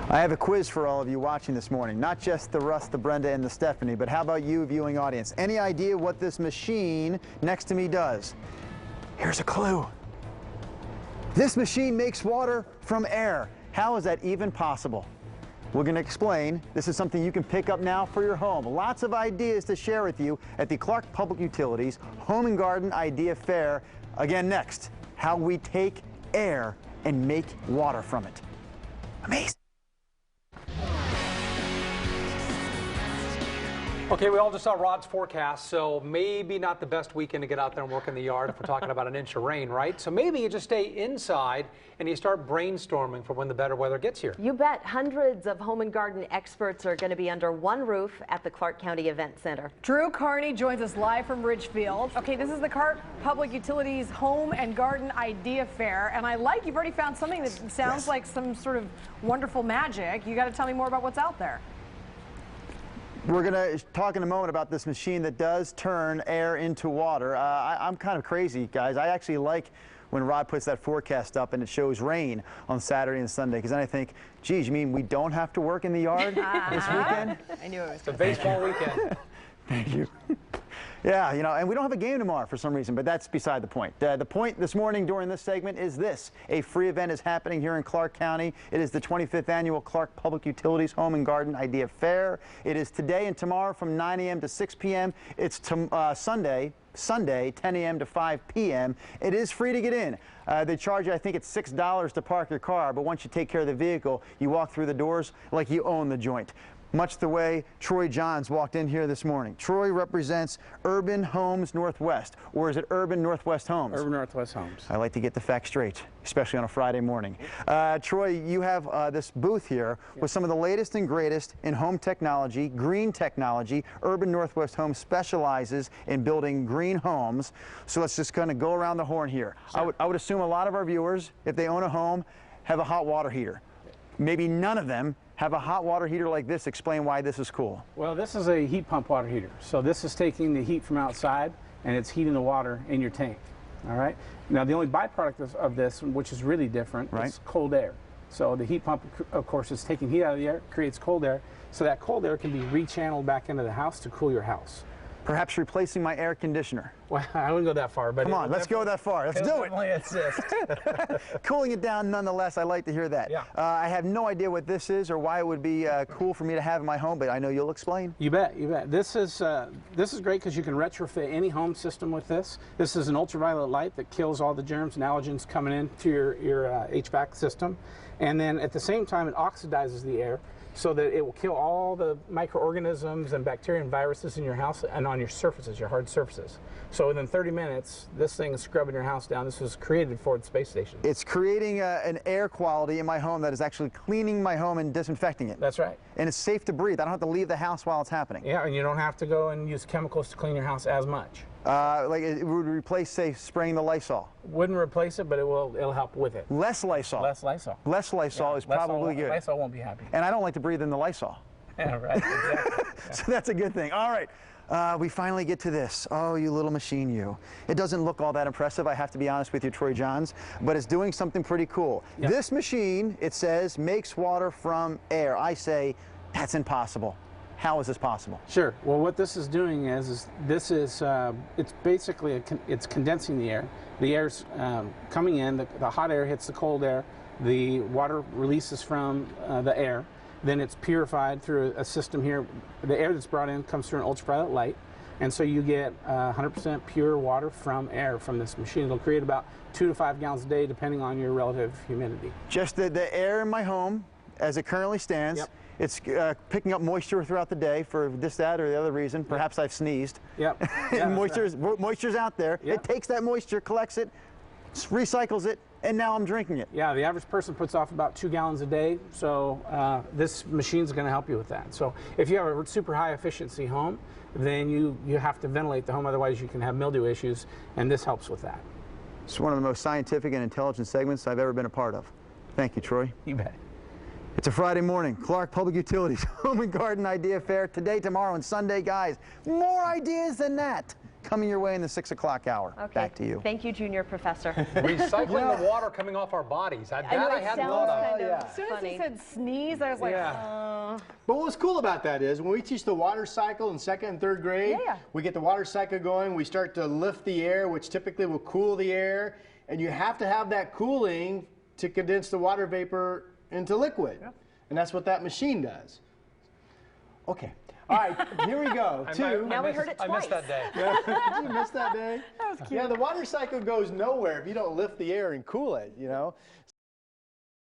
I have a quiz for all of you watching this morning. Not just the Russ, the Brenda, and the Stephanie, but how about you, viewing audience? Any idea what this machine next to me does? Here's a clue. This machine makes water from air. How is that even possible? We're going to explain. This is something you can pick up now for your home. Lots of ideas to share with you at the Clark Public Utilities Home and Garden Idea Fair. Again, next, how we take air and make water from it. Amazing. Okay, we all just saw Rod's forecast, so maybe not the best weekend to get out there and work in the yard if we're talking about an inch of rain, right? So maybe you just stay inside and you start brainstorming for when the better weather gets here. You bet. Hundreds of home and garden experts are going to be under one roof at the Clark County Event Center. Drew Carney joins us live from Ridgefield. Okay, this is the Clark Public Utilities Home and Garden Idea Fair, and I like you've already found something that sounds like some sort of wonderful magic. You got to tell me more about what's out there. We're going to talk in a moment about this machine that does turn air into water. I'm kind of crazy, guys. I actually like when Rod puts that forecast up and it shows rain on Saturday and Sunday, because then I think, geez, you mean we don't have to work in the yard this weekend? I knew it was the baseball weekend. Thank you. Yeah, you know, and we don't have a game tomorrow for some reason, but that's beside the point. The point this morning during this segment is this. A free event is happening here in Clark County. It is the 25th Annual Clark Public Utilities Home and Garden Idea Fair. It is today and tomorrow from 9 a.m. to 6 p.m. It's Sunday, 10 a.m. to 5 p.m. It is free to get in. They charge you, I think it's $6 to park your car, but once you take care of the vehicle, you walk through the doors like you own the joint. Much the way Troy Johns walked in here this morning. Troy represents Urban Homes Northwest, or is it Urban Northwest Homes? Urban Northwest Homes. I like to get the facts straight, especially on a Friday morning. Troy, you have this booth here with some of the latest and greatest in home technology, green technology. Urban Northwest Homes specializes in building green homes. So let's just kind of go around the horn here. Sure. I would assume a lot of our viewers, if they own a home, have a hot water heater. Maybe none of them have a hot water heater like this. Explain why this is cool. Well, this is a heat pump water heater. So this is taking the heat from outside and it's heating the water in your tank. All right. Now the only byproduct of this, which is really different, is cold air. So the heat pump, of course, is taking heat out of the air, creates cold air. So that cold air can be rechanneled back into the house to cool your house. Perhaps replacing my air conditioner. Well, I wouldn't go that far, but come on, let's go that far. Let's do it. Assist. Cooling it down, nonetheless. I like to hear that. Yeah. I have no idea what this is or why it would be cool for me to have in my home, but I know you'll explain. You bet. You bet. This is great because you can retrofit any home system with this. This is an ultraviolet light that kills all the germs and allergens coming into your HVAC system, and then at the same time it oxidizes the air, so that it will kill all the microorganisms and bacteria and viruses in your house and on your surfaces, your hard surfaces. So within 30 minutes, this thing is scrubbing your house down. This was created for the space station. It's creating an air quality in my home that is actually cleaning my home and disinfecting it. That's right. And it's safe to breathe. I don't have to leave the house while it's happening. Yeah, and you don't have to go and use chemicals to clean your house as much. Like it would replace, say, spraying the Lysol. Wouldn't replace it, but it'll help with it. Less Lysol. Less Lysol. Less Lysol is probably good. Lysol won't be happy. And I don't like to breathe in the Lysol. Yeah, right. Exactly. Yeah. So that's a good thing. All right. We finally get to this. Oh, you little machine, you. It doesn't look all that impressive, I have to be honest with you, Troy Johns, but it's doing something pretty cool. Yep. This machine, it says, makes water from air. I say, that's impossible. How is this possible? Sure. Well, what this is doing is it's basically, it's condensing the air. The air's coming in, the hot air hits the cold air, the water releases from the air, then it's purified through a system here. The air that's brought in comes through an ultraviolet light, and so you get 100% pure water from air from this machine. It'll create about 2 to 5 gallons a day depending on your relative humidity. Just the air in my home, as it currently stands, yep. It's picking up moisture throughout the day for this, that, or the other reason. Perhaps I've sneezed. Yep. And moisture's out there. Yep. It takes that moisture, collects it, recycles it, and now I'm drinking it. Yeah, the average person puts off about 2 gallons a day, so this machine's going to help you with that. So if you have a super high efficiency home, then you have to ventilate the home, otherwise you can have mildew issues, and this helps with that. It's one of the most scientific and intelligent segments I've ever been a part of. Thank you, Troy. You bet. It's a Friday morning, Clark Public Utilities Home and Garden Idea Fair today, tomorrow, and Sunday, guys. More ideas than that coming your way in the 6 o'clock hour. Okay. Back to you. Thank you, Junior Professor. Recycling the water coming off our bodies. That I know, I it hadn't sounds thought of. kind of As soon as he funny. said sneeze, I was like, Yeah. But what's cool about that is when we teach the water cycle in 2nd and 3rd grade, Yeah. we get the water cycle going, we start to lift the air, which typically will cool the air, and you have to have that cooling to condense the water vapor into liquid. And that's what that machine does. Okay. All right, here we go. Now we heard it I missed twice. that day. Did you miss that day? That was cute. Yeah, the water cycle goes nowhere if you don't lift the air and cool it, you know.